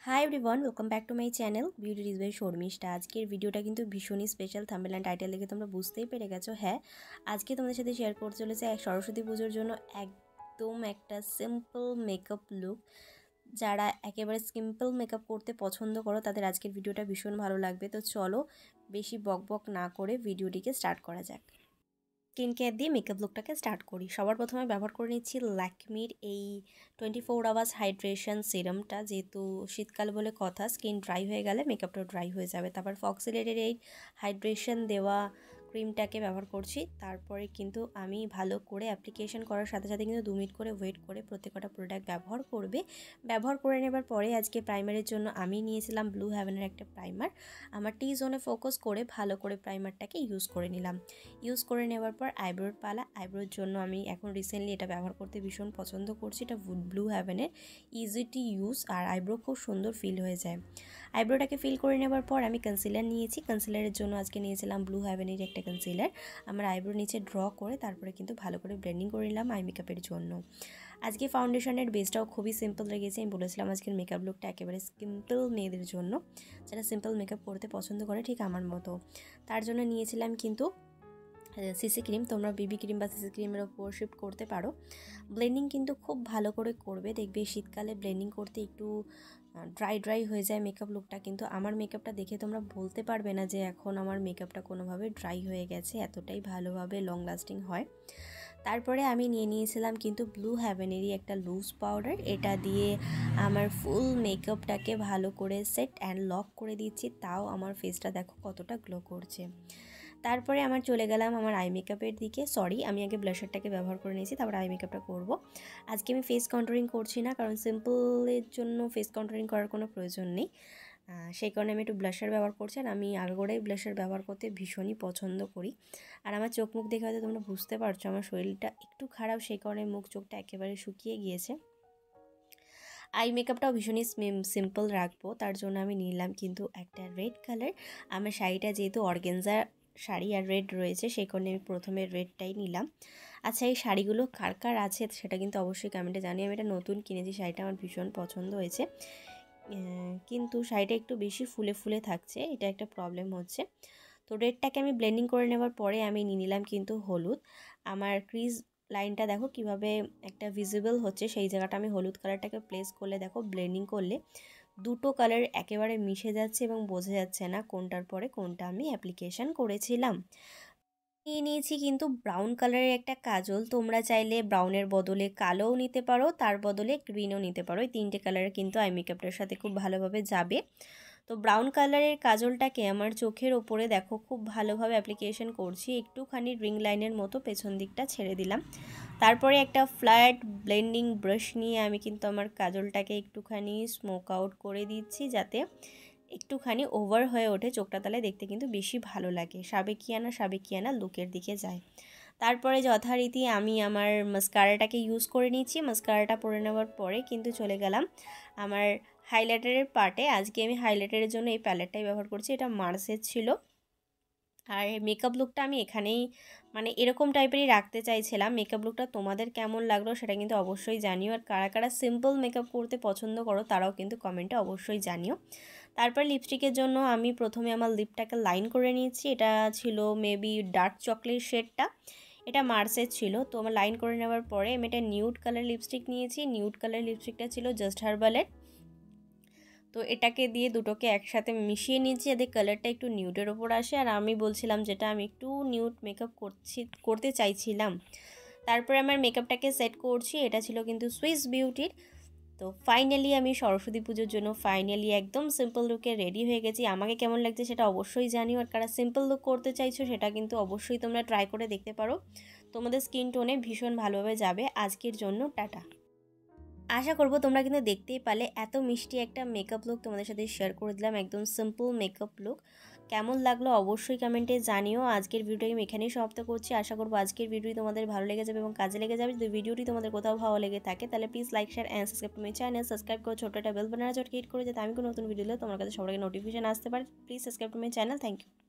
High everyone, welcome back to my channel beauty is by Sharmishtha. আজকের ভিডিওটা কিন্তু ভীষণই স্পেশাল। থাম্বনেল অ্যান্ড টাইটেল দেখে তোমরা বুঝতেই পেরে গেছো। হ্যাঁ, আজকে তোমাদের সাথে শেয়ার করতে চলেছে এক সরস্বতী পুজোর জন্য একদম একটা সিম্পল মেকআপ লুক। যারা একেবারে সিম্পল মেকআপ করতে পছন্দ করো তাদের আজকের ভিডিওটা ভীষণ ভালো লাগবে। তো চলো বেশি বকবক না করে ভিডিওটিকে স্টার্ট করা যাক। স্কিন কেয়ার দিয়ে মেকআপ লুকটাকে স্টার্ট করি। সবার প্রথমে ব্যবহার করে নিচ্ছি ল্যাকমির এই 24 আওয়ার্স হাইড্রেশন সিরামটা। যেহেতু শীতকাল বলে কথা, স্কিন ড্রাই হয়ে গেলে মেকআপটাও ড্রাই হয়ে যাবে। তারপর ফক্সিলেটের এই হাইড্রেশন দেওয়া ক্রিমটাকে ব্যবহার করছি। তারপরে কিন্তু আমি ভালো করে অ্যাপ্লিকেশন করার সাথে সাথে কিন্তু 2 মিনিট করে ওয়েট করে প্রত্যেকটা প্রোডাক্ট ব্যবহার করবে। ব্যবহার করে নেবার পরে আজকে প্রাইমারের জন্য আমি নিয়েছিলাম ব্লু হেভেনের একটা প্রাইমার। আমার টি জোনে ফোকাস করে ভালো করে প্রাইমারটাকে ইউজ করে নিলাম। ইউজ করে নেওয়ার পর আইব্রোর পালা। আইব্রোর জন্য আমি এখন রিসেন্টলি এটা ব্যবহার করতে ভীষণ পছন্দ করছি। এটা ব্লু হেভেনের, ইজি টু ইউজ আর আইব্রো খুব সুন্দর ফিল হয়ে যায়। আইব্রোটাকে ফিল করে নেওয়ার পর আমি কনসিলার নিয়েছি। কনসিলারের জন্য আজকে নিয়েছিলাম ব্লু হেভেনের একটা কনসিলার। আমার আইব্রো নিচে ড্র করে তারপরে কিন্তু ভালো করে ব্লেন্ডিং করে নিলাম আই মেকআপের জন্য। আজকে ফাউন্ডেশনের বেসটাও খুবই সিম্পল লেগেছে। আমি বলেছিলাম আজকের মেকআপ লুকটা একেবারে সিম্পল মেয়েদের জন্য, যারা সিম্পল মেকআপ করতে পছন্দ করে ঠিক আমার মতো। তার জন্য নিয়েছিলাম কিন্তু সিসি ক্রিম। তোমরা বিবি ক্রিম বা সিসি ক্রিমের ওপর শিফট করতে পারো। ব্লেন্ডিং কিন্তু খুব ভালো করে করবে, দেখবে শীতকালে ব্লেন্ডিং করতে একটু ড্রাই হয়ে যায় মেকআপ লুকটা, কিন্তু আমার মেকআপটা দেখে তোমরা বলতে পারবে না যে এখন আমার মেকআপটা কোনোভাবে ড্রাই হয়ে গেছে, এতটাই ভালোভাবে লং লাস্টিং হয়। তারপরে আমি নিয়ে নিয়েছিলাম কিন্তু ব্লু হেভেনেরই একটা লুজ পাউডার। এটা দিয়ে আমার ফুল মেকআপটাকে ভালো করে সেট অ্যান্ড লক করে দিচ্ছি, তাও আমার ফেসটা দেখো কতটা গ্লো করছে। তারপরে আমার চলে গেলাম আমার আই মেকআপের দিকে। আমি আগে ব্লাশারটাকে ব্যবহার করে নিয়েছি, তারপরে আই মেকআপটা করব। আজকে আমি ফেস কন্ট্রোলিং করছি না, কারণ সিম্পলের জন্য ফেস কন্ট্রোলিং করার কোনো প্রয়োজন নেই। সেই কারণে আমি একটু ব্লাশার ব্যবহার করছি। আর আমি আগাগোড়াই ব্লাশার ব্যবহার করতে ভীষণই পছন্দ করি। আর আমার চোখ মুখ দেখে হয়তো তোমরা বুঝতে পারছো আমার শরীরটা একটু খারাপ, সেই কারণে মুখ চোখটা একেবারে শুকিয়ে গিয়েছে। আই মেকআপটাও ভীষণই সিম্পল রাখবো, তার জন্য আমি নিলাম কিন্তু একটা রেড কালার। আমার শাড়িটা যেহেতু অর্গেনজা শাড়ি আর রেড রয়েছে, সেই কারণে আমি প্রথমে রেডটাই নিলাম। আচ্ছা, এই শাড়িগুলো কার কার আছে সেটা কিন্তু অবশ্যই কমেন্টে জানিয়ে। আমি এটা নতুন কিনেছি, শাড়িটা আমার ভীষণ পছন্দ হয়েছে, কিন্তু শাড়িটা একটু বেশি ফুলে ফুলে থাকছে, এটা একটা প্রবলেম হচ্ছে। তো রেডটাকে আমি ব্লেন্ডিং করে নেওয়ার পরে আমি নিয়ে নিলাম কিন্তু হলুদ। আমার ক্রিজ লাইনটা দেখো কিভাবে একটা ভিজিবল হচ্ছে, সেই জায়গাটা আমি হলুদ কালারটাকে প্লেস করলে দেখো ব্লেন্ডিং করলে দুটো কালার একেবারে মিশে যাচ্ছে এবং বোঝা যাচ্ছে না কোনটার পরে কোনটা আমি অ্যাপ্লিকেশন করেছিলাম। নিয়ে নিয়েছি কিন্তু ব্রাউন কালারের একটা কাজল। তোমরা চাইলে ব্রাউনের বদলে কালোও নিতে পারো, তার বদলে গ্রিনও নিতে পারো। এই তিনটে কালার কিন্তু আই মেকআপটার সাথে খুব ভালোভাবে যাবে। তো ব্রাউন কালারের কাজলটাকে আমার চোখের ওপরে দেখো খুব ভালোভাবে অ্যাপ্লিকেশন করছি, একটুখানি রিং লাইনের মতো পেছন দিকটা ছেড়ে দিলাম। তারপরে একটা ফ্ল্যাট ব্লেন্ডিং ব্রাশ নিয়ে আমি কিন্তু আমার কাজলটাকে একটুখানি স্মোক আউট করে দিচ্ছি, যাতে একটুখানি ওভার হয়ে ওঠে চোখটা, তাহলে দেখতে কিন্তু বেশি ভালো লাগে, সাবেকিয়ানা লুকের দিকে যায়। তারপরে যথারীতি আমি আমার মাস্কারাটাকে ইউজ করে নিচ্ছি। মাস্কারাটা পরে নেওয়ার পরে কিন্তু চলে গেলাম আমার হাইলাইটারের পার্টে। আজকে আমি হাইলাইটারের জন্য এই প্যালেটটাই ব্যবহার করছি, এটা মার্সের ছিল। আর মেকআপ লুকটা আমি এখানেই মানে এরকম টাইপেরই রাখতে চাইছিলাম। মেকআপ লুকটা তোমাদের কেমন লাগলো সেটা কিন্তু অবশ্যই জানিও। আর কারা কারা সিম্পল মেকআপ করতে পছন্দ করো তারাও কিন্তু কমেন্টে অবশ্যই জানিও। তারপর লিপস্টিকের জন্য আমি প্রথমে আমার লিপটাকে লাইন করে নিয়েছি। এটা ছিল মেবি ডার্ক চকলেট শেডটা, এটা মার্সের ছিল। তো আমার লাইন করে নেওয়ার পরে আমি এটা নিউড কালার লিপস্টিক নিয়েছি। নিউড কালার লিপস্টিকটা ছিল জাস্ট হার্বালের। তো এটাকে দিয়ে দুটোকে একসাথে মিশিয়ে নিয়েছি যাতে কালারটা একটু নিউডের ওপর আসে। আর আমি বলছিলাম যেটা আমি একটু নিউড মেকআপ করতে চাইছিলাম। তারপরে আমার মেকআপটাকে সেট করছি, এটা ছিল কিন্তু সুইস বিউটির। তো ফাইনালি আমি সরস্বতী পুজোর জন্য ফাইনালি একদম সিম্পল লুকে রেডি হয়ে গেছি। আমাকে কেমন লাগছে সেটা অবশ্যই জানিও। আর কারা সিম্পল লুক করতে চাইছো সেটা কিন্তু অবশ্যই তোমরা ট্রাই করে দেখতে পারো, তোমাদের স্কিন টোনে ভীষণ ভালোভাবে যাবে। আজকের জন্য টাটা। আশা করব তোমরা কিন্তু দেখতেই পারলে এত মিষ্টি একটা মেকআপ লুক তোমাদের সাথে শেয়ার করে দিলাম, একদম সিম্পল মেকআপ লুক। কেমন লাগলো অবশ্যই কমেন্টে জানিও। আজকের ভিডিওটি আমি এখানেই সমাপ্ত করছি। আশা করব আজকের ভিডিওটি তোমাদের ভালো লেগে যাবে এবং কাজে লেগে যাবে। যদি ভিডিওটি তোমাদের কোথাও ভালো লেগে থাকে তাহলে please like share and subscribe to my channel. Subscribe করে ছোট্ট একটা বেল বাটন ক্লিক করে যাতে আমি কোনো নতুন ভিডিও দিলে তোমার কাছে সবার আগে নোটিফিকেশন আসতে পারে। Please subscribe to my channel. Thank you.